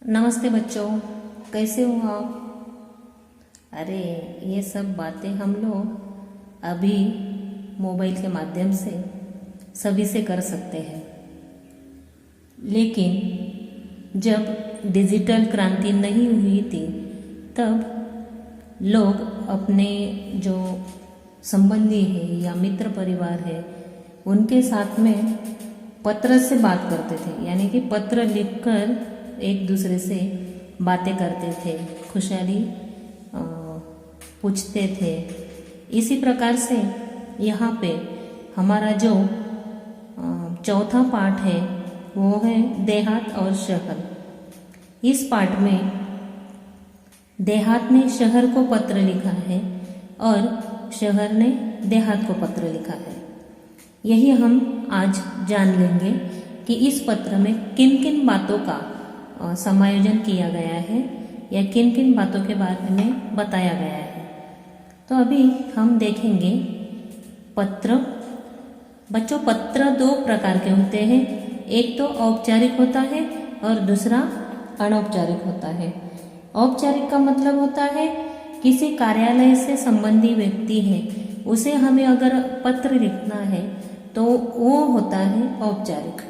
नमस्ते बच्चों, कैसे हो आप? अरे ये सब बातें हम लोग अभी मोबाइल के माध्यम से सभी से कर सकते हैं, लेकिन जब डिजिटल क्रांति नहीं हुई थी तब लोग अपने जो संबंधी है या मित्र परिवार है उनके साथ में पत्र से बात करते थे, यानी कि पत्र लिखकर एक दूसरे से बातें करते थे, खुशहाली पूछते थे। इसी प्रकार से यहाँ पे हमारा जो चौथा पाठ है वो है देहात और शहर। इस पाठ में देहात ने शहर को पत्र लिखा है और शहर ने देहात को पत्र लिखा है। यही हम आज जान लेंगे कि इस पत्र में किन किन बातों का समायोजन किया गया है या किन किन बातों के बारे में बताया गया है। तो अभी हम देखेंगे पत्र। बच्चों, पत्र दो प्रकार के होते हैं, एक तो औपचारिक होता है और दूसरा अनौपचारिक होता है। औपचारिक का मतलब होता है किसी कार्यालय से संबंधी व्यक्ति है उसे हमें अगर पत्र लिखना है तो वो होता है औपचारिक,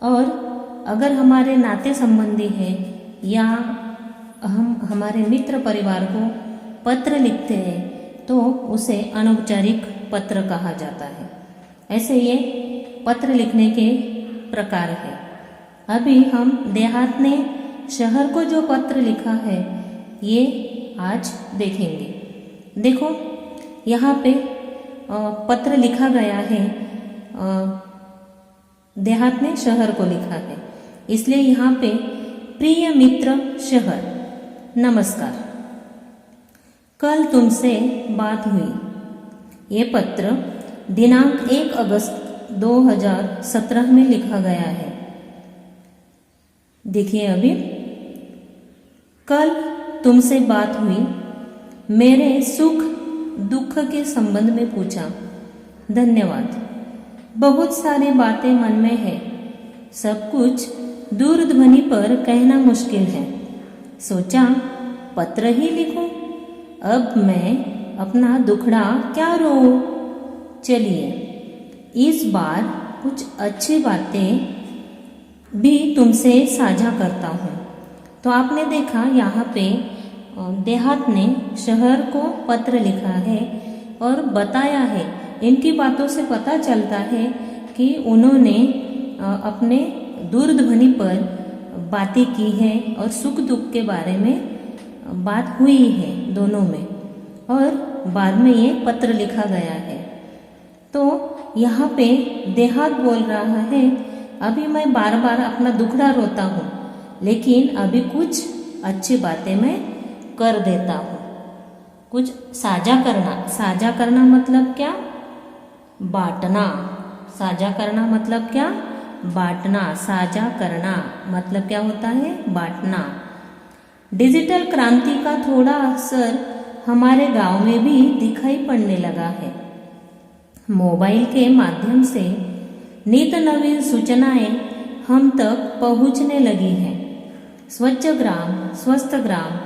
और अगर हमारे नाते संबंधी है या हम हमारे मित्र परिवार को पत्र लिखते हैं तो उसे अनौपचारिक पत्र कहा जाता है। ऐसे ये पत्र लिखने के प्रकार है। अभी हम देहात ने शहर को जो पत्र लिखा है ये आज देखेंगे। देखो यहाँ पे पत्र लिखा गया है, देहात ने शहर को लिखा है, इसलिए यहाँ पे प्रिय मित्र शहर, नमस्कार, कल तुमसे बात हुई। ये पत्र दिनांक 1 अगस्त 2017 में लिखा गया है। देखिए अभी, कल तुमसे बात हुई, मेरे सुख दुख के संबंध में पूछा, धन्यवाद। बहुत सारी बातें मन में है, सब कुछ दूरध्वनि पर कहना मुश्किल है। सोचा पत्र ही लिखूं, अब मैं अपना दुखड़ा क्या रो। चलिए इस बार कुछ अच्छी बातें भी तुमसे साझा करता हूँ। तो आपने देखा यहाँ पे देहात ने शहर को पत्र लिखा है और बताया है। इनकी बातों से पता चलता है कि उन्होंने अपने दूरध्वनि पर बातें की है और सुख दुख के बारे में बात हुई है दोनों में, और बाद में ये पत्र लिखा गया है। तो यहाँ पे देहात बोल रहा है, अभी मैं बार बार अपना दुखड़ा रोता हूँ, लेकिन अभी कुछ अच्छी बातें मैं कर देता हूँ। कुछ साझा करना, साझा करना मतलब क्या? बांटना। साझा करना मतलब क्या? बांटना। साझा करना मतलब क्या होता है? बांटना। डिजिटल क्रांति का थोड़ा असर हमारे गांव में भी दिखाई पड़ने लगा है। मोबाइल के माध्यम से नित नवीन सूचनाएं हम तक पहुंचने लगी हैं। स्वच्छ ग्राम स्वस्थ ग्राम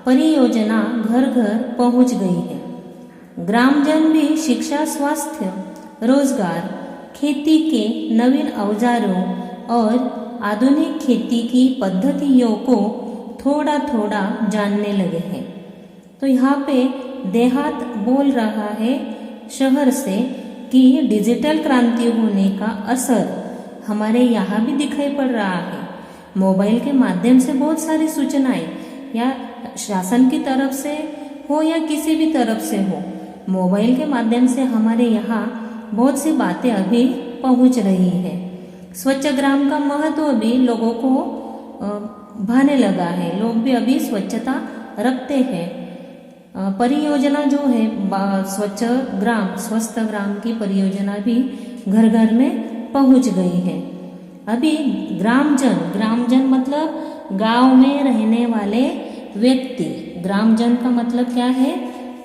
परियोजना घर घर पहुंच गई है। ग्रामजन भी शिक्षा, स्वास्थ्य, रोजगार, खेती के नवीन औजारों और आधुनिक खेती की पद्धतियों को थोड़ा थोड़ा जानने लगे हैं। तो यहाँ पे देहात बोल रहा है शहर से कि डिजिटल क्रांति होने का असर हमारे यहाँ भी दिखाई पड़ रहा है। मोबाइल के माध्यम से बहुत सारी सूचनाएं, या शासन की तरफ से हो या किसी भी तरफ से हो, मोबाइल के माध्यम से हमारे यहाँ बहुत सी बातें अभी पहुंच रही है। स्वच्छ ग्राम का महत्व भी लोगों को भाने लगा है, लोग भी अभी स्वच्छता रखते हैं। परियोजना जो है स्वच्छ ग्राम स्वस्थ ग्राम की परियोजना भी घर घर में पहुंच गई है। अभी ग्रामजन, ग्रामजन मतलब गांव में रहने वाले व्यक्ति। ग्रामजन का मतलब क्या है?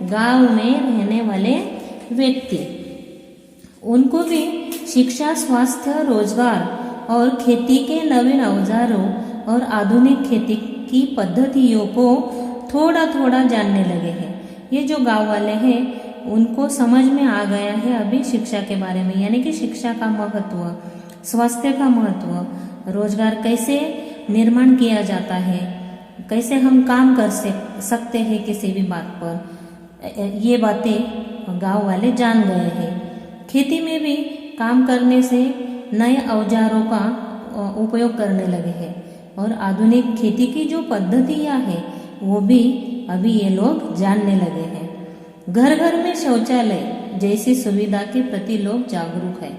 गांव में रहने वाले व्यक्ति। उनको भी शिक्षा, स्वास्थ्य, रोजगार और खेती के नवीन औजारों और आधुनिक खेती की पद्धतियों को थोड़ा थोड़ा जानने लगे हैं। ये जो गांव वाले हैं उनको समझ में आ गया है अभी शिक्षा के बारे में, यानी कि शिक्षा का महत्व, स्वास्थ्य का महत्व, रोजगार कैसे निर्माण किया जाता है, कैसे हम काम कर सकते हैं किसी भी बात पर, ये बातें गांव वाले जान गए हैं। खेती में भी काम करने से नए औजारों का उपयोग करने लगे हैं और आधुनिक खेती की जो पद्धतियां हैं वो भी अभी ये लोग जानने लगे हैं। घर घर में शौचालय जैसी सुविधा के प्रति लोग जागरूक है।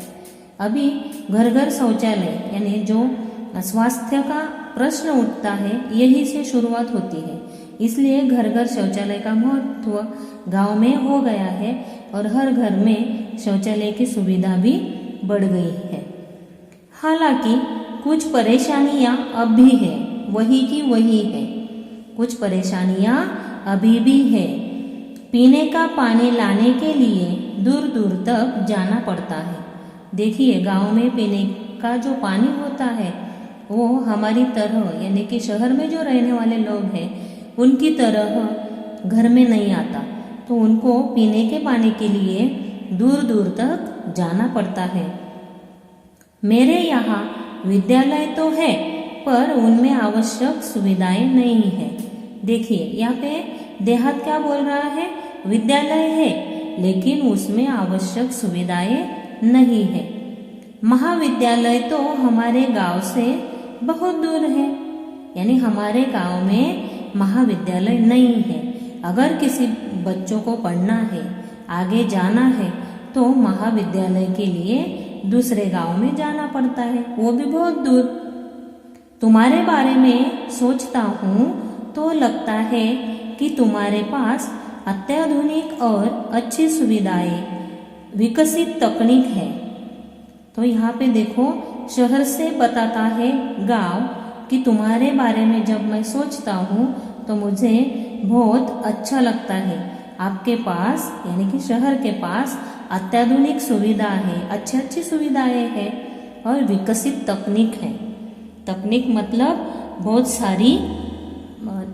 अभी घर घर शौचालय यानी जो स्वास्थ्य का प्रश्न उठता है यही से शुरुआत होती है, इसलिए घर घर शौचालय का महत्व गांव में हो गया है और हर घर में शौचालय की सुविधा भी बढ़ गई है। हालांकि कुछ परेशानियां अब भी है, वही की वही है, कुछ परेशानियां अभी भी है। पीने का पानी लाने के लिए दूर दूर तक जाना पड़ता है। देखिए गांव में पीने का जो पानी होता है वो हमारी तरह यानी कि शहर में जो रहने वाले लोग हैं उनकी तरह घर में नहीं आता, तो उनको पीने के पानी के लिए दूर दूर तक जाना पड़ता है। मेरे यहाँ विद्यालय तो है पर उनमें आवश्यक सुविधाएं नहीं है। देखिए यहाँ पे देहात क्या बोल रहा है, विद्यालय है लेकिन उसमें आवश्यक सुविधाएं नहीं है। महाविद्यालय तो हमारे गांव से बहुत दूर है, यानी हमारे गांव में महाविद्यालय नहीं है। अगर किसी बच्चों को पढ़ना है, आगे जाना है तो महाविद्यालय के लिए दूसरे गांव में जाना पड़ता है, वो भी बहुत दूर। तुम्हारे बारे में सोचता हूँ तो लगता है कि तुम्हारे पास अत्याधुनिक और अच्छी सुविधाएं, विकसित तकनीक है। तो यहाँ पे देखो शहर से बताता है गांव कि तुम्हारे बारे में जब मैं सोचता हूँ तो मुझे बहुत अच्छा लगता है। आपके पास यानी कि शहर के पास अत्याधुनिक सुविधा है, अच्छी अच्छी सुविधाएं हैं और विकसित तकनीक है। तकनीक मतलब बहुत सारी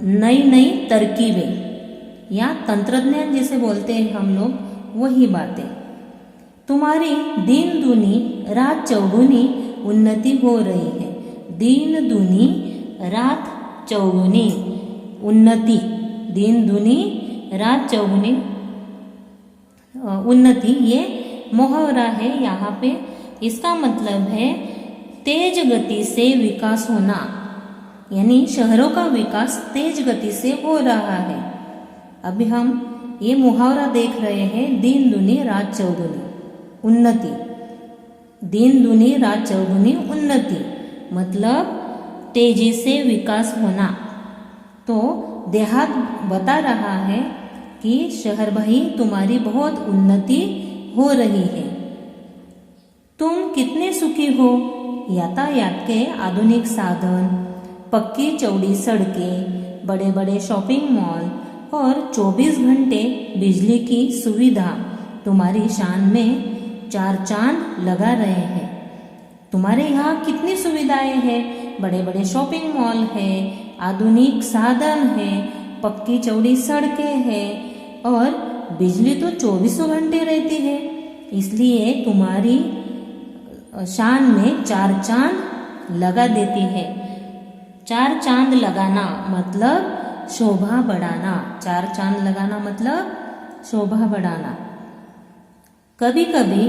नई नई तरकीबें या तंत्रज्ञान जिसे बोलते हैं हम लोग, वही बातें। तुम्हारी दिन दूनी रात चौगुनी उन्नति हो रही है। दिन दूनी रात चौगुनी उन्नति, दिन दूनी रात चौगुनी उन्नति, ये मुहावरा है यहाँ पे। इसका मतलब है तेज गति से विकास होना, यानी शहरों का विकास तेज गति से हो रहा है। अभी हम ये मुहावरा देख रहे हैं, दिन दूनी रात चौगुनी उन्नति। दिन दूनी रात चौगुनी उन्नति मतलब तेजी से विकास होना। तो देहात बता रहा है कि शहर भाई तुम्हारी बहुत उन्नति हो रही है। तुम कितने सुखी हो। यातायात के आधुनिक साधन, पक्की चौड़ी सड़कें, बड़े बड़े शॉपिंग मॉल और 24 घंटे बिजली की सुविधा तुम्हारी शान में चार चांद लगा रहे हैं। तुम्हारे यहाँ कितनी सुविधाएं हैं, बड़े बड़े शॉपिंग मॉल है, आधुनिक साधन है, पक्की चौड़ी सड़कें हैं और बिजली तो 24 घंटे रहती है, इसलिए तुम्हारी शान में चार चांद लगा देती है। चार चांद लगाना मतलब शोभा बढ़ाना, चार चांद लगाना मतलब शोभा बढ़ाना। कभी कभी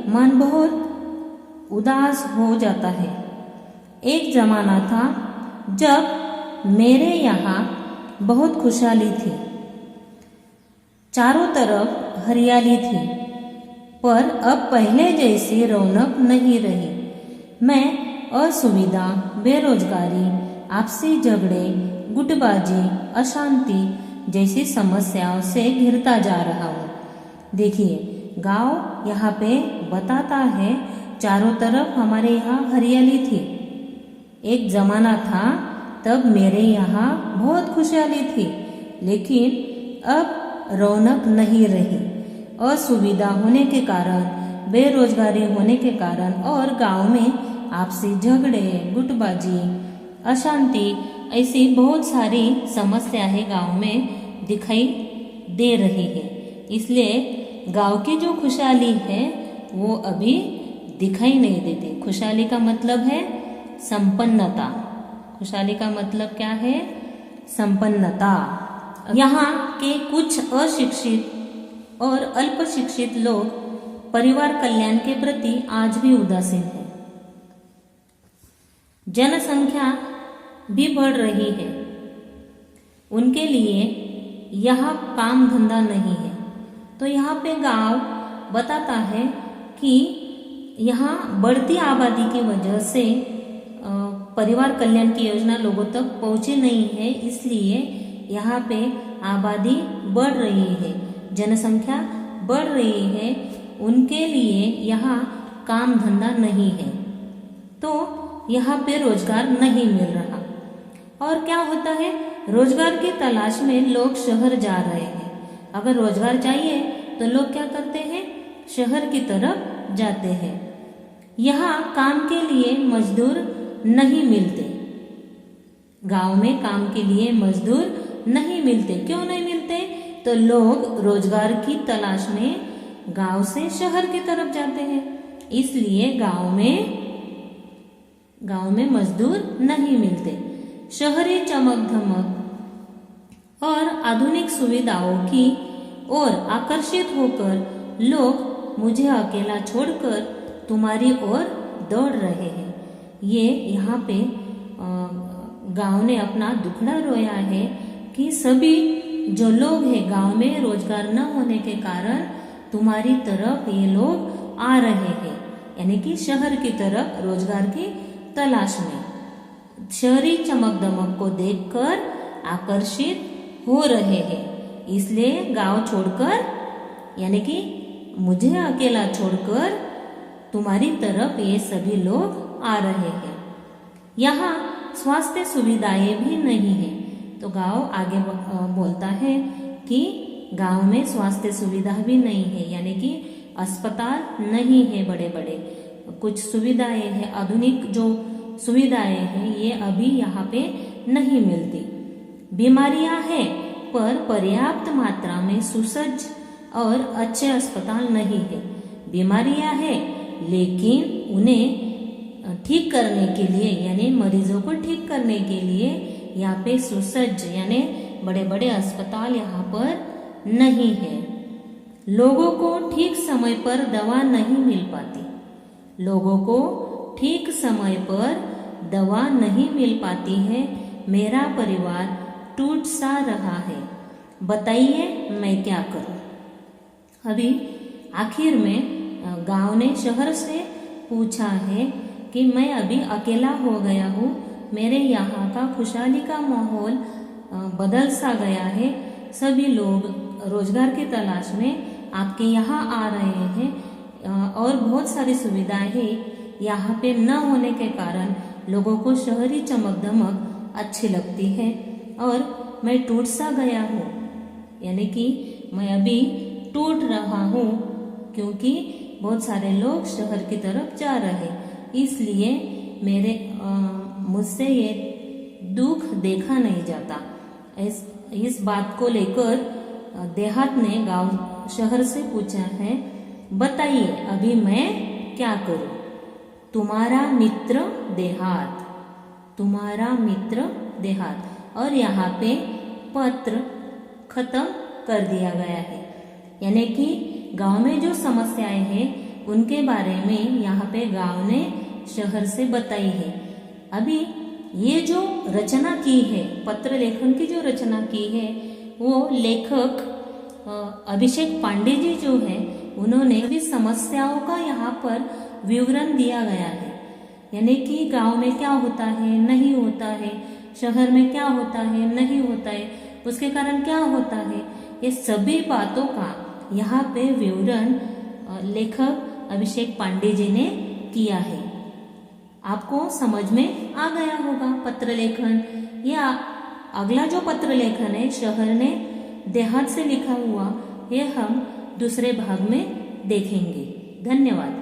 मन बहुत उदास हो जाता है। एक जमाना था जब मेरे यहाँ बहुत खुशहाली थी, चारों तरफ हरियाली थी, पर अब पहले जैसी रौनक नहीं रही। मैं असुविधा, बेरोजगारी, आपसी झगड़े, गुटबाजी, अशांति जैसी समस्याओं से घिरता जा रहा हूँ। देखिए गांव यहाँ पे बताता है चारों तरफ हमारे यहाँ हरियाली थी। एक जमाना था तब मेरे यहाँ बहुत खुशहाली थी, लेकिन अब रौनक नहीं रही। असुविधा होने के कारण, बेरोजगारी होने के कारण और गांव में आपसी झगड़े, गुटबाजी, अशांति, ऐसी बहुत सारी समस्याएं गांव में दिखाई दे रही है। इसलिए गांव की जो खुशहाली है वो अभी दिखाई नहीं देती। खुशहाली का मतलब है संपन्नता। खुशहाली का मतलब क्या है? संपन्नता। यहाँ के कुछ अशिक्षित और अल्प शिक्षित लोग परिवार कल्याण के प्रति आज भी उदासीन है। जनसंख्या भी बढ़ रही है, उनके लिए यहाँ काम धंधा नहीं है। तो यहाँ पे गांव बताता है कि यहाँ बढ़ती आबादी की वजह से परिवार कल्याण की योजना लोगों तक पहुंची नहीं है, इसलिए यहाँ पे आबादी बढ़ रही है, जनसंख्या बढ़ रही है, उनके लिए यहाँ काम धंधा नहीं है, तो यहाँ पे रोजगार नहीं मिल रहा। और क्या होता है? रोजगार की तलाश में लोग शहर जा रहे हैं। अगर रोजगार चाहिए तो लोग क्या करते हैं? शहर की तरफ जाते हैं। यहाँ काम के लिए मजदूर नहीं मिलते। गांव में काम के लिए मजदूर नहीं मिलते। क्यों नहीं मिलते? तो लोग रोजगार की तलाश में गांव से शहर की तरफ जाते हैं, इसलिए गांव में मजदूर नहीं मिलते। शहरी चमक धमक और आधुनिक सुविधाओं की ओर आकर्षित होकर लोग मुझे अकेला छोड़कर तुम्हारी ओर दौड़ रहे हैं। ये यहाँ पे गांव ने अपना दुखड़ा रोया है कि सभी जो लोग हैं गांव में रोजगार न होने के कारण तुम्हारी तरफ ये लोग आ रहे हैं, यानी कि शहर की तरफ रोजगार की तलाश में। शहरी चमक दमक को देखकर आकर्षित हो रहे हैं, इसलिए गांव छोड़कर, यानी कि मुझे अकेला छोड़कर तुम्हारी तरफ ये सभी लोग आ रहे हैं। यहाँ स्वास्थ्य सुविधाएं भी नहीं है। तो गांव आगे बोलता है कि गांव में स्वास्थ्य सुविधा भी नहीं है, यानी कि अस्पताल नहीं है बड़े बड़े, कुछ सुविधाएं हैं, आधुनिक जो सुविधाएं हैं ये अभी यहाँ पे नहीं मिलती। बीमारियां हैं पर पर्याप्त मात्रा में सुसज्ज और अच्छे अस्पताल नहीं है। बीमारियां हैं लेकिन उन्हें ठीक करने के लिए, यानी मरीजों को ठीक करने के लिए यहाँ पे सुसज्ज यानी बड़े बड़े अस्पताल यहाँ पर नहीं है। लोगों को ठीक समय पर दवा नहीं मिल पाती। लोगों को ठीक समय पर दवा नहीं मिल पाती है। मेरा परिवार टूट सा रहा है, बताइए मैं क्या करूं। अभी आखिर में गांव ने शहर से पूछा है कि मैं अभी अकेला हो गया हूँ, मेरे यहाँ का खुशहाली का माहौल बदल सा गया है, सभी लोग रोजगार की तलाश में आपके यहाँ आ रहे हैं और बहुत सारी सुविधाएं यहाँ पे न होने के कारण लोगों को शहरी चमक दमक अच्छी लगती है और मैं टूट सा गया हूँ, यानी कि मैं अभी टूट रहा हूँ क्योंकि बहुत सारे लोग शहर की तरफ जा रहे, इसलिए मुझसे ये दुख देखा नहीं जाता। इस बात को लेकर देहात ने गांव शहर से पूछा है, बताइए अभी मैं क्या करूं। तुम्हारा मित्र देहात, तुम्हारा मित्र देहात। और यहाँ पे पत्र खत्म कर दिया गया है, यानी कि गांव में जो समस्याएं हैं उनके बारे में यहाँ पे गांव ने शहर से बताई है। अभी ये जो रचना की है, पत्र लेखन की जो रचना की है, वो लेखक अभिषेक पांडे जी जो है उन्होंने भी समस्याओं का यहाँ पर विवरण दिया गया है, यानी कि गांव में क्या होता है नहीं होता है, शहर में क्या होता है नहीं होता है, उसके कारण क्या होता है, ये सभी बातों का यहाँ पे विवरण लेखक अभिषेक पांडे जी ने किया है। आपको समझ में आ गया होगा पत्र लेखन। या अगला जो पत्र लेखन है शहर ने देहात से लिखा हुआ, ये हम दूसरे भाग में देखेंगे। धन्यवाद।